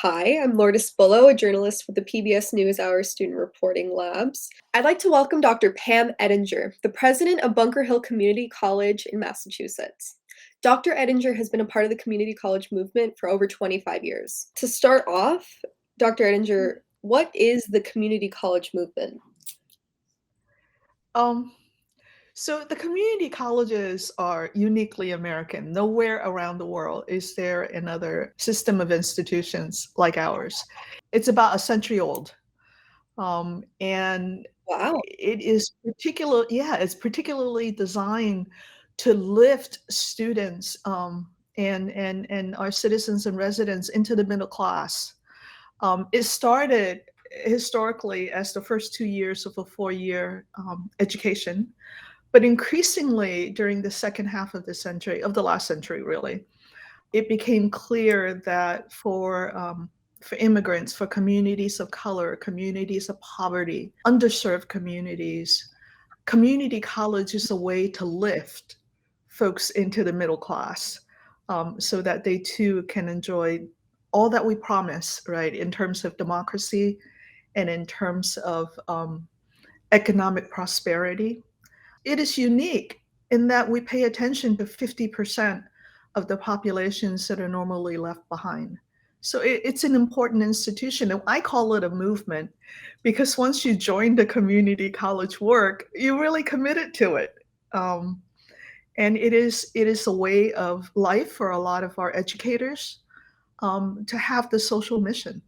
Hi, I'm Lourdes Bullo, a journalist with the PBS NewsHour Student Reporting Labs. I'd like to welcome Dr. Pam Eddinger, the president of Bunker Hill Community College in Massachusetts. Dr. Eddinger has been a part of the community college movement for over 25 years. To start off, Dr. Eddinger, what is the community college movement? Um, so the community colleges are uniquely American. Nowhere around the world is there another system of institutions like ours. It's about a century old. And Wow. it's particularly designed to lift students and our citizens and residents into the middle class. It started historically as the first 2 years of a four-year education, but increasingly during the second half of the century, of the last century, really, it became clear that for immigrants, for communities of color, communities of poverty, underserved communities, community college is a way to lift folks into the middle class so that they too can enjoy all that we promise, right, in terms of democracy and in terms of economic prosperity. It is unique in that we pay attention to 50% of the populations that are normally left behind. So it's an important institution. And I call it a movement because once you join the community college work, you really committed to it. Um, and it is a way of life for a lot of our educators to have the social mission.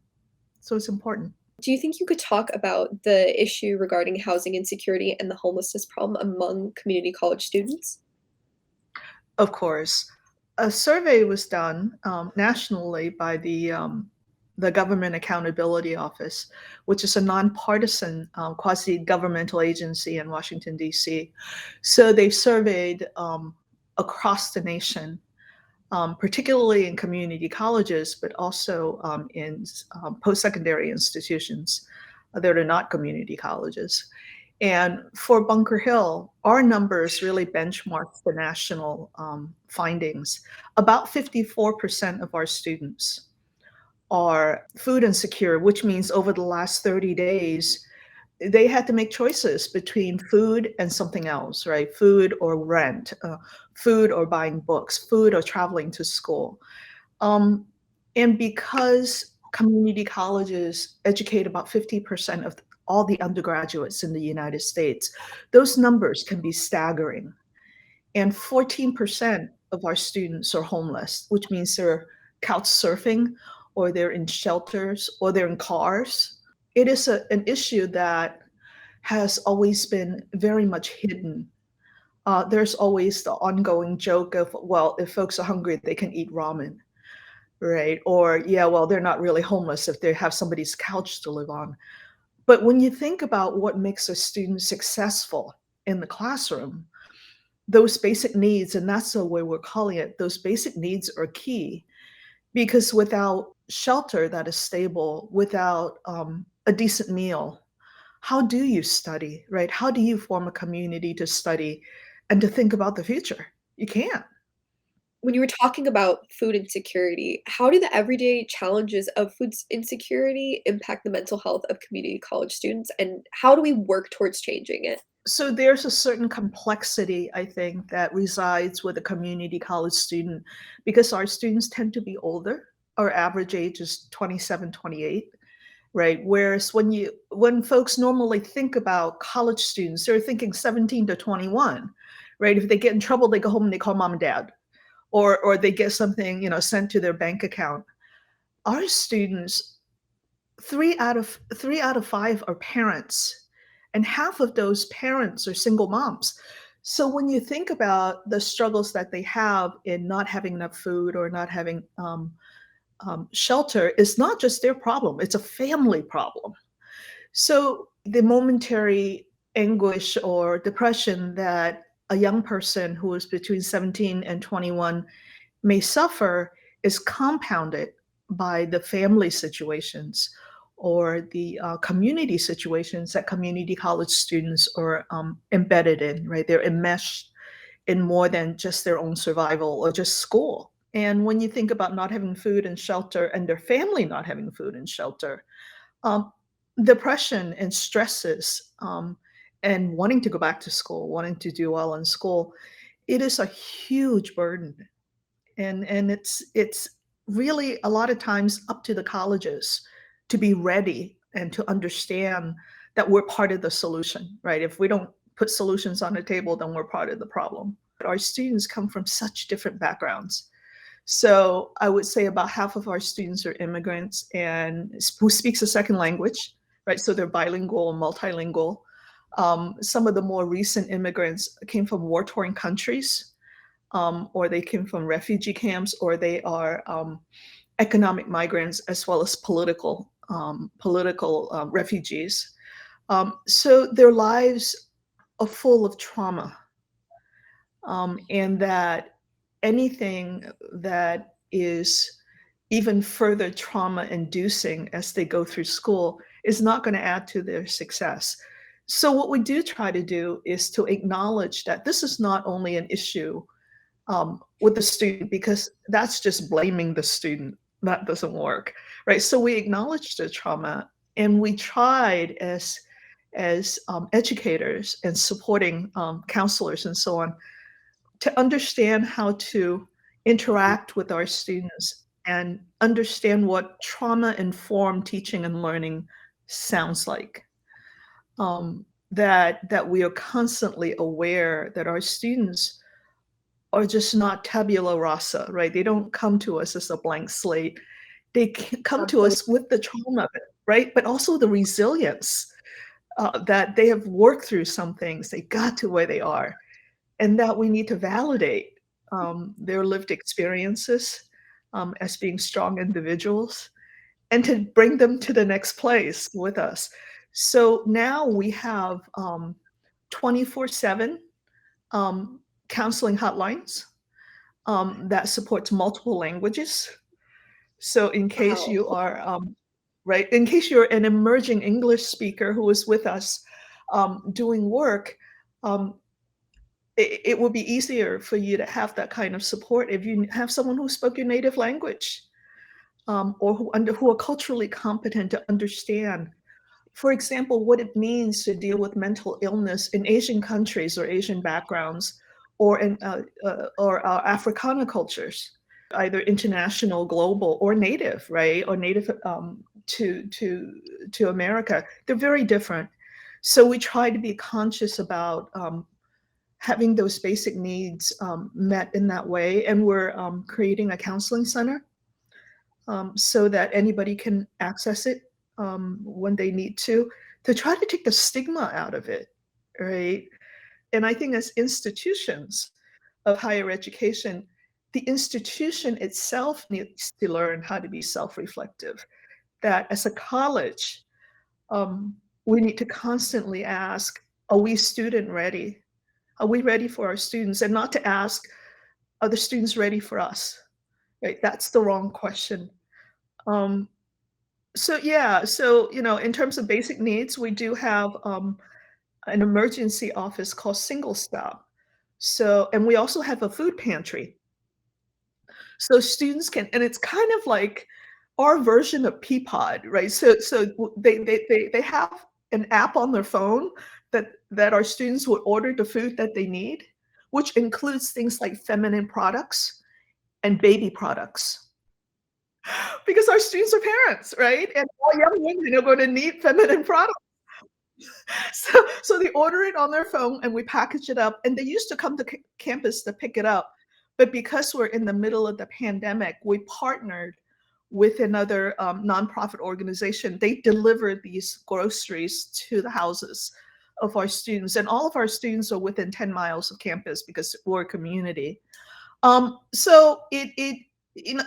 So it's important. Do you think you could talk about the issue regarding housing insecurity and the homelessness problem among community college students? Of course. A survey was done nationally by the Government Accountability Office, which is a nonpartisan quasi governmental agency in Washington, D.C. So they surveyed across the nation, particularly in community colleges, but also in post secondary institutions that are not community colleges. And for Bunker Hill, our numbers really benchmark the national findings. About 54% of our students are food insecure, which means over the last 30 days, they had to make choices between food and something else, right? Food or rent, food or buying books, food or traveling to school. Um, and because community colleges educate about 50% of all the undergraduates in the United States, those numbers can be staggering. And 14% of our students are homeless, which means they're couch surfing or they're in shelters or they're in cars. It is an issue that has always been very much hidden. There's always the ongoing joke of, well, if folks are hungry, they can eat ramen, right? Or, yeah, well, they're not really homeless if they have somebody's couch to live on. But when you think about what makes a student successful in the classroom, those basic needs, and that's the way we're calling it, those basic needs are key because without shelter that is stable, without a decent meal, how do you study, right? How do you form a community to study and to think about the future? You can't. When you were talking about food insecurity, how do the everyday challenges of insecurity impact the mental health of community college students, and how do we work towards changing it? So there's a certain complexity, I think, that resides with a community college student because our students tend to be older. Our average age is 27, 28, right? Whereas when folks normally think about college students, they're thinking 17 to 21, right? If they get in trouble, they go home and they call mom and dad, or they get something, sent to their bank account. Our students, three out of five are parents, and half of those parents are single moms. So when you think about the struggles that they have in not having enough food or not having shelter, it's not just their problem; it's a family problem. So the momentary anguish or depression that a young person who is between 17 and 21 may suffer is compounded by the family situations or the community situations that community college students are embedded in, right? They're enmeshed in more than just their own survival or just school. And when you think about not having food and shelter and their family not having food and shelter, um, depression and stresses, and wanting to go back to school, wanting to do well in school, it is a huge burden. And it's really a lot of times up to the colleges to be ready and to understand that we're part of the solution, right? If we don't put solutions on the table, then we're part of the problem. Our students come from such different backgrounds. So I would say about half of our students are immigrants and who speaks a second language, right? So they're bilingual and multilingual. Some of the more recent immigrants came from war-torn countries, or they came from refugee camps, or they are economic migrants as well as political refugees. So their lives are full of trauma, and that anything that is even further trauma inducing as they go through school is not going to add to their success. So what we do try to do is to acknowledge that this is not only an issue with the student, because that's just blaming the student. That doesn't work, right? So we acknowledge the trauma, and we tried as educators and supporting counselors and so on to understand how to interact with our students and understand what trauma-informed teaching and learning sounds like. That we are constantly aware that our students are just not tabula rasa, right? They don't come to us as a blank slate. They come to Absolutely. us with the trauma of it, right? But also the resilience that they have worked through some things, they got to where they are, and that we need to validate their lived experiences as being strong individuals and to bring them to the next place with us. So now we have 24/7 um, counseling hotlines that supports multiple languages. So in case Wow. you are, right, in case you're an emerging English speaker who is with us doing work, um, it will be easier for you to have that kind of support if you have someone who spoke your native language, or who are culturally competent to understand, for example, what it means to deal with mental illness in Asian countries or Asian backgrounds, or in Africana cultures, either international, global, or native, right, or native to America. They're very different. So we try to be conscious about having those basic needs met in that way, and we're creating a counseling center so that anybody can access it when they need to try to take the stigma out of it, right? And I think as institutions of higher education, the institution itself needs to learn how to be self-reflective. That as a college, um, we need to constantly ask, are we student ready? Are we ready for our students? And not to ask, are the students ready for us? Right? That's the wrong question. Um, So yeah, so in terms of basic needs, we do have an emergency office called Single Stop. So, and we also have a food pantry. So students can, and it's kind of like our version of Peapod, right? They have an app on their phone that our students would order the food that they need, which includes things like feminine products and baby products. Because our students are parents, right? And all young women are going to need feminine products. So they order it on their phone and we package it up. And they used to come to campus to pick it up. But because we're in the middle of the pandemic, we partnered with another nonprofit organization. They delivered these groceries to the houses of our students. And all of our students are within 10 miles of campus because we're a community. So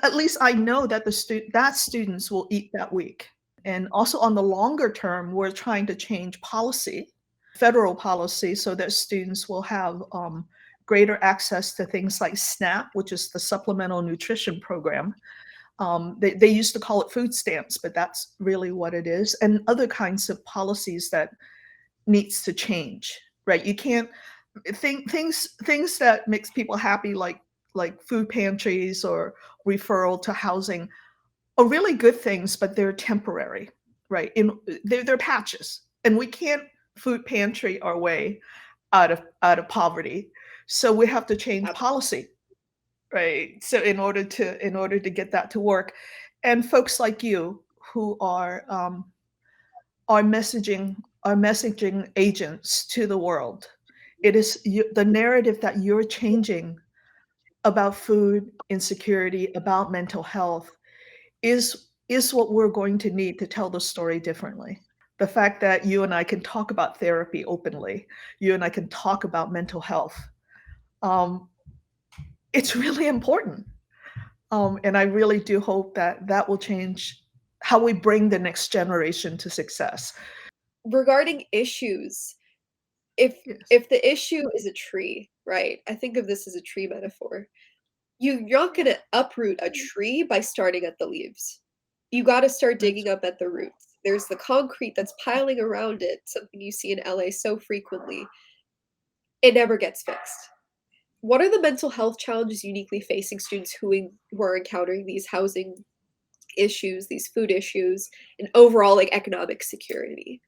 at least I know that that students will eat that week. And also on the longer term, we're trying to change policy, federal policy, so that students will have greater access to things like SNAP, which is the Supplemental Nutrition Program. They used to call it food stamps, but that's really what it is, and other kinds of policies that needs to change, right? You can't things that makes people happy, like like food pantries or referral to housing are really good things, but they're temporary, right? They're patches, and we can't food pantry our way out of poverty. So we have to change Ab- policy, right? So in order to get that to work, and folks like you who are messaging agents to the world. It is the narrative that you're changing about food insecurity, about mental health, is what we're going to need to tell the story differently. The fact that you and I can talk about therapy openly, you and I can talk about mental health, um, it's really important. And I really do hope that that will change how we bring the next generation to success. Regarding issues, if Yes, if the issue is a tree, right? I think of this as a tree metaphor. You're not gonna uproot a tree by starting at the leaves. You gotta start that's digging up at the roots. There's the concrete that's piling around it, something you see in LA so frequently. It never gets fixed. What are the mental health challenges uniquely facing students who are encountering these housing issues, these food issues, and overall like economic security?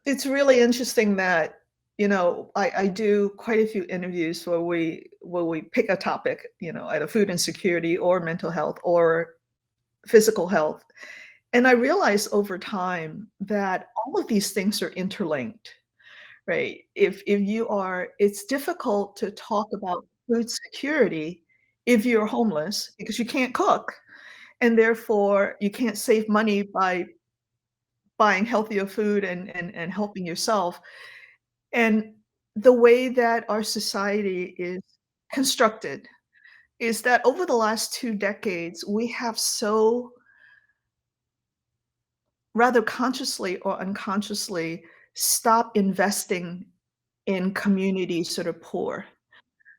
it's really interesting that I do quite a few interviews where we pick a topic, either food insecurity or mental health or physical health. And I realize over time that all of these things are interlinked, right? If you are, it's difficult to talk about food security if you're homeless because you can't cook, and therefore you can't save money by buying healthier food and helping yourself. And the way that our society is constructed is that over the last 2 decades, we have so rather consciously or unconsciously stopped investing in communities that are poor,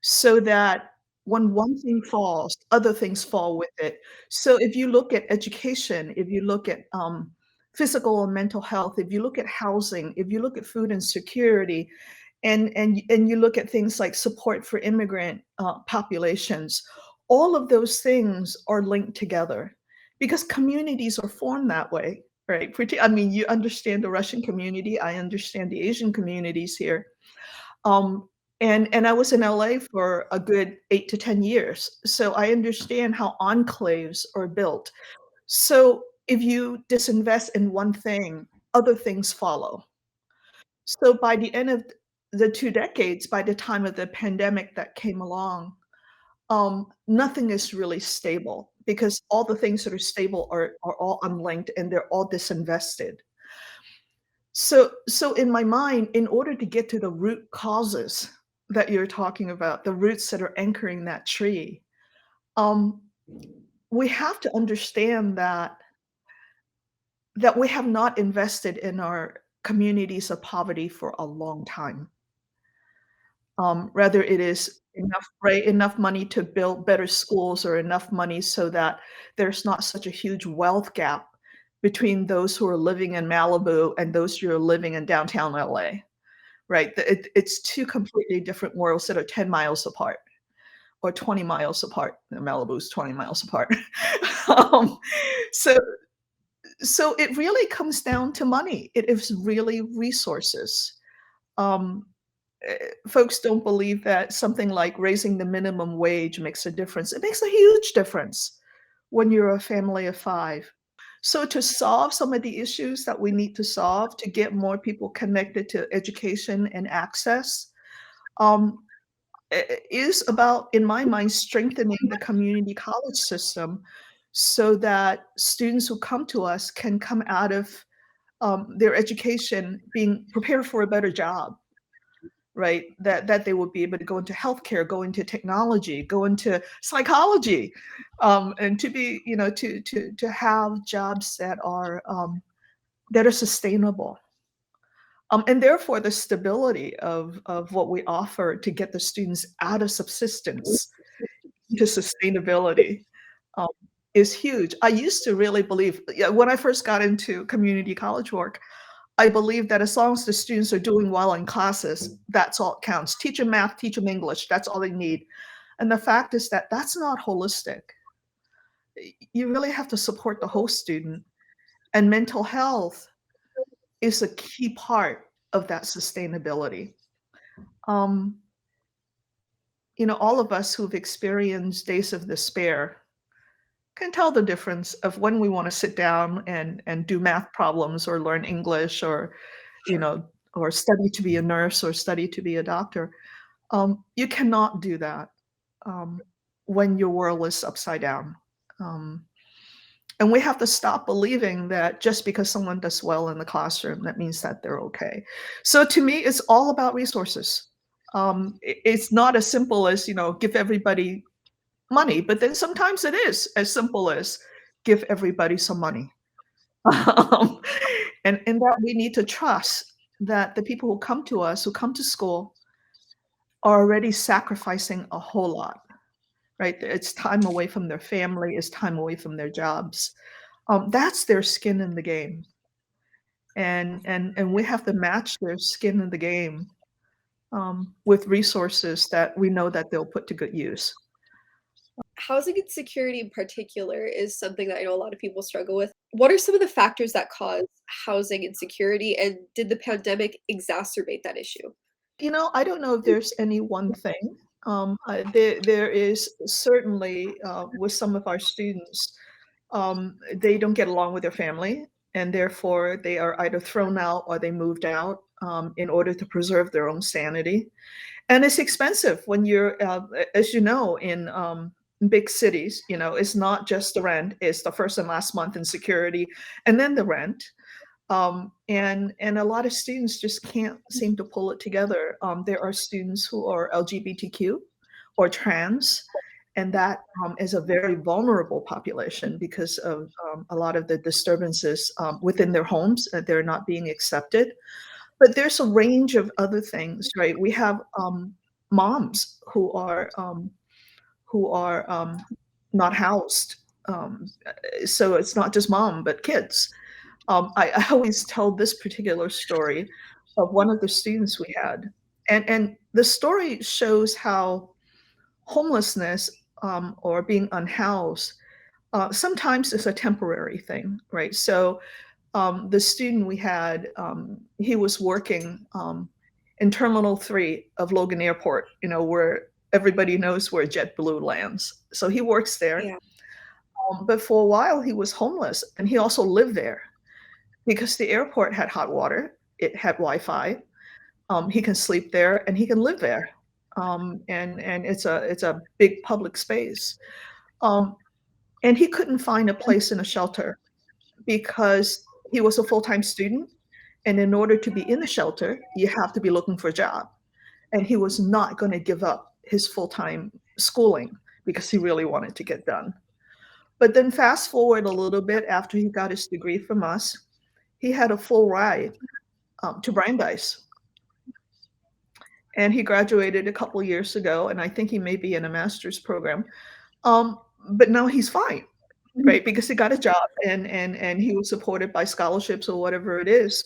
so that when one thing falls, other things fall with it. So if you look at education, if you look at physical and mental health, if you look at housing, if you look at food insecurity, and you look at things like support for immigrant populations, all of those things are linked together because communities are formed that way, right? I mean, you understand the Russian community, I understand the Asian communities here. Um, and I was in LA for a good 8 to 10 years, so I understand how enclaves are built. So if you disinvest in one thing, other things follow. So by the end of the 2 decades, by the time of the pandemic that came along, nothing is really stable because all the things that are stable are all unlinked and they're all disinvested. So in my mind, in order to get to the root causes that you're talking about, the roots that are anchoring that tree, um, we have to understand that we have not invested in our communities of poverty for a long time. Rather it is enough, right, enough money to build better schools or enough money so that there's not such a huge wealth gap between those who are living in Malibu and those who are living in downtown LA. Right, it's two completely different worlds that are 10 miles apart or 20 miles apart. Malibu's 20 miles apart. Um, so so it really comes down to money. It is really resources. Um, Folks don't believe that something like raising the minimum wage makes a difference. It makes a huge difference when you're a family of 5. So to solve some of the issues that we need to solve to get more people connected to education and access, um, is about, in my mind, strengthening the community college system so that students who come to us can come out of their education being prepared for a better job, right? That they will be able to go into healthcare, go into technology, go into psychology, and to be, to have jobs that are sustainable. And therefore, the stability of what we offer to get the students out of subsistence to sustainability um, is huge. I used to really believe, yeah, when I first got into community college work, I believed that as long as the students are doing well in classes, that's all it counts. Teach them math, teach them English. That's all they need. And the fact is that that's not holistic. You really have to support the whole student, and mental health is a key part of that sustainability. Um, all of us who've experienced days of despair can tell the difference of when we want to sit down and do math problems or learn English or, you know, or study to be a nurse or study to be a doctor. You cannot do that um, when your world is upside down. Um, and we have to stop believing that just because someone does well in the classroom, that means that they're okay. So to me, it's all about resources. It's not as simple as, give everybody money, but then sometimes it is as simple as give everybody some money. Um, and that we need to trust that the people who come to us, who come to school, are already sacrificing a whole lot, right? It's time away from their family, it's time away from their jobs. That's their skin in the game. And we have to match their skin in the game with resources that we know that they'll put to good use. Housing insecurity in particular is something that I know a lot of people struggle with. What are some of the factors that cause housing insecurity, and did the pandemic exacerbate that issue? I don't know if there's any one thing. There is certainly with some of our students, they don't get along with their family, and therefore they are either thrown out or they moved out in order to preserve their own sanity. And it's expensive when you're, as you know, in big cities. It's not just the rent; it's the first and last month in security, and then the rent. And a lot of students just can't seem to pull it together. There are students who are LGBTQ or trans, and that is a very vulnerable population because of a lot of the disturbances within their homes, that they're not being accepted. But there's a range of other things, right? We have moms who are not housed. So it's not just mom, but kids. I always tell this particular story of one of the students we had, and the story shows how homelessness or being unhoused sometimes is a temporary thing, right? So the student we had, he was working in Terminal 3 of Logan Airport, where everybody knows where JetBlue lands. So he works there. Yeah. But for a while, he was homeless, and he also lived there because the airport had hot water, it had Wi-Fi. He can sleep there and he can live there, and it's a big public space. Um, and he couldn't find a place in a shelter because he was a full-time student, and in order to be in the shelter, you have to be looking for a job. And he was not going to give up his full-time schooling because he really wanted to get done. But then fast forward a little bit after he got his degree from us, he had a full ride to Brandeis. And he graduated a couple years ago, and I think he may be in a master's program. But now he's fine, right? Because he got a job, and he was supported by scholarships or whatever it is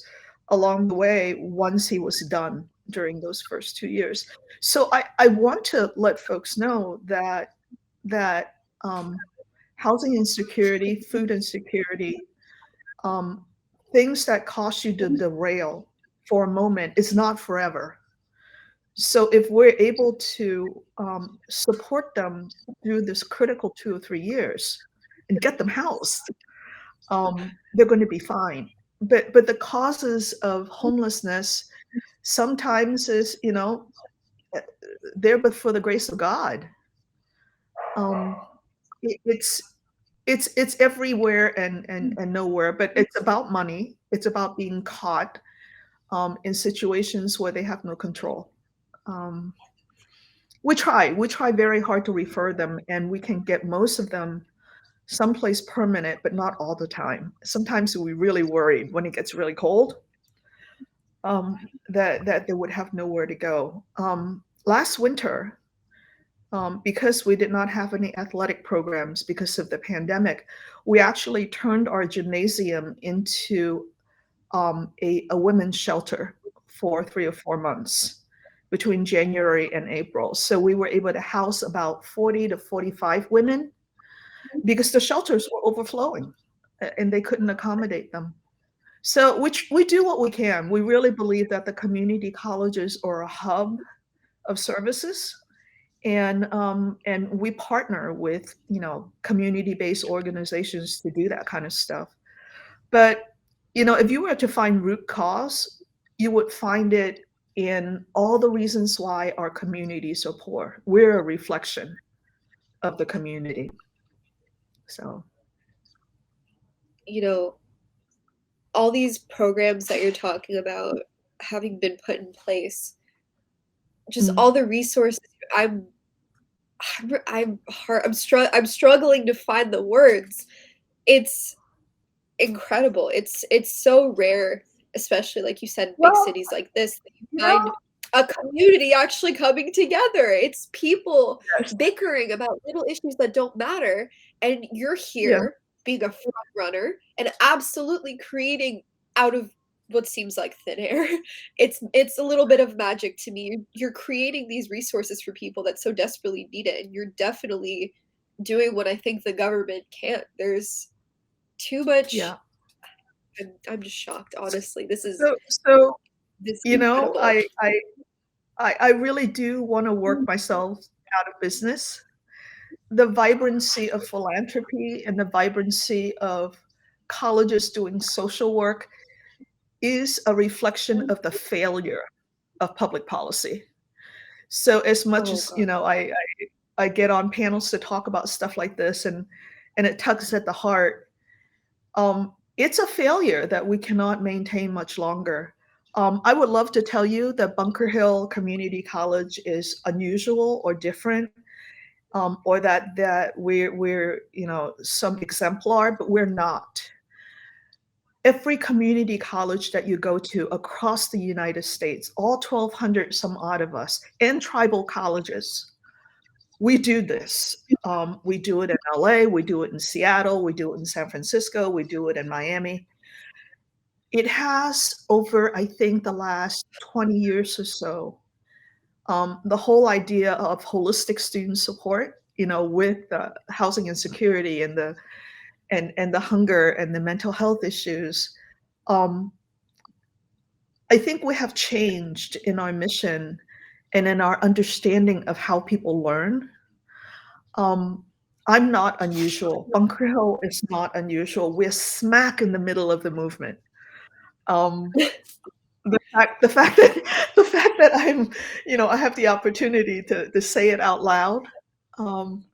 along the way once he was done during those first 2 years. So I want to let folks know that housing insecurity, food insecurity, um, things that cause you to derail for a moment is not forever. So if we're able to support them through this critical 2 or 3 years and get them housed, they're going to be fine. But the causes of homelessness sometimes is, uh, there but for the grace of God. Um, it's it's everywhere and nowhere, but it's about money. It's about being caught in situations where they have no control. Um, we try very hard to refer them, and we can get most of them someplace permanent, but not all the time. Sometimes we really worried when it gets really cold that they would have nowhere to go. Last winter, because we did not have any athletic programs because of the pandemic, we actually turned our gymnasium into a women's shelter for 3 or 4 months. between January and April. So we were able to house about 40 to 45 women because the shelters were overflowing and they couldn't accommodate them. So which we do what we can. We really believe that the community colleges are a hub of services, and we partner with community-based organizations to do that kind of stuff. But if you were to find root cause, you would find it in all the reasons why our communities are poor. We're a reflection of the community. So You know, all these programs that you're talking about having been put in place, just mm, all the resources. I'm I'm struggling to find the words. It's incredible. It's so rare, especially like you said, in big well, cities like this, that you you find know, a community actually coming together. It's people yes, bickering about little issues that don't matter, and you're yeah, here being a front runner and absolutely creating out of what seems like thin air. It's a little bit of magic to me. You're creating these resources for people that so desperately need it, and you're definitely doing what I think the government can't. There's too much. yeah. I'm just shocked, honestly. This is So this you know, incredible. I really do want to work myself out of business. The vibrancy of philanthropy and the vibrancy of colleges doing social work is a reflection of the failure of public policy. So as much Oh as, god. I get on panels to talk about stuff like this and it tugs at the heart, it's a failure that we cannot maintain much longer. I would love to tell you that Bunker Hill Community College is unusual or different, or that we're some exemplar, but we're not. Every community college that you go to across the United States, all 1,200 some odd of us, and tribal colleges, we do this. We do it in LA, we do it in Seattle, we do it in San Francisco, we do it in Miami. It has over, I think, the last 20 years or so, the whole idea of holistic student support, with the housing insecurity and the hunger and the mental health issues. Um, I think we have changed in our mission and in our understanding of how people learn. Um, I'm not unusual. Bunker Hill is not unusual. We're smack in the middle of the movement. Um, the fact that I have the opportunity to say it out loud, um,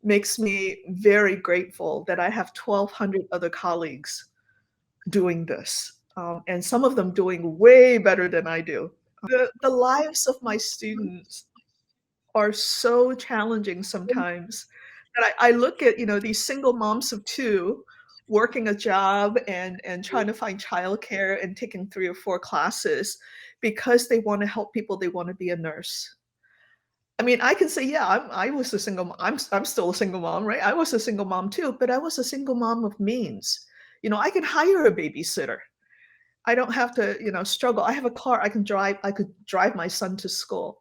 makes me very grateful that I have 1,200 other colleagues doing this, and some of them doing way better than I do. The lives of my students are so challenging sometimes that I look at, these single moms of two working a job and trying to find childcare and taking 3 or 4 classes because they wanna help people, they wanna be a nurse. I mean, I can say, yeah, I was a single mom. I'm still a single mom, right? I was a single mom too, but I was a single mom of means. I can hire a babysitter. I don't have to, struggle. I have a car. I could drive my son to school.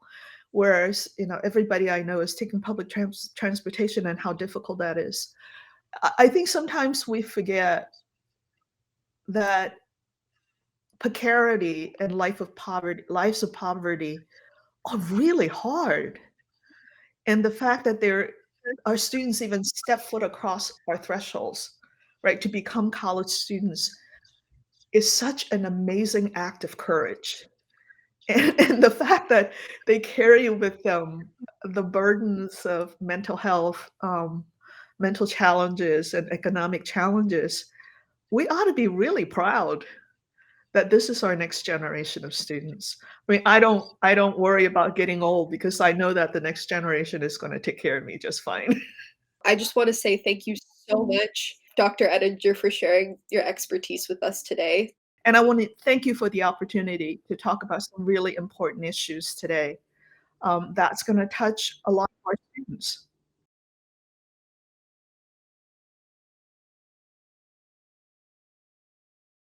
Whereas, everybody I know is taking public transportation and how difficult that is. I think sometimes we forget that precarity and lives of poverty are really hard. And the fact that our students even step foot across our thresholds, right, to become college students is such an amazing act of courage. And the fact that they carry with them the burdens of mental health, mental challenges, and economic challenges, we ought to be really proud that this is our next generation of students. I mean, I don't worry about getting old because I know that the next generation is gonna take care of me just fine. I just want to say thank you so much, Dr. Edinger, for sharing your expertise with us today. And I want to thank you for the opportunity to talk about some really important issues today, that's gonna touch a lot of our students.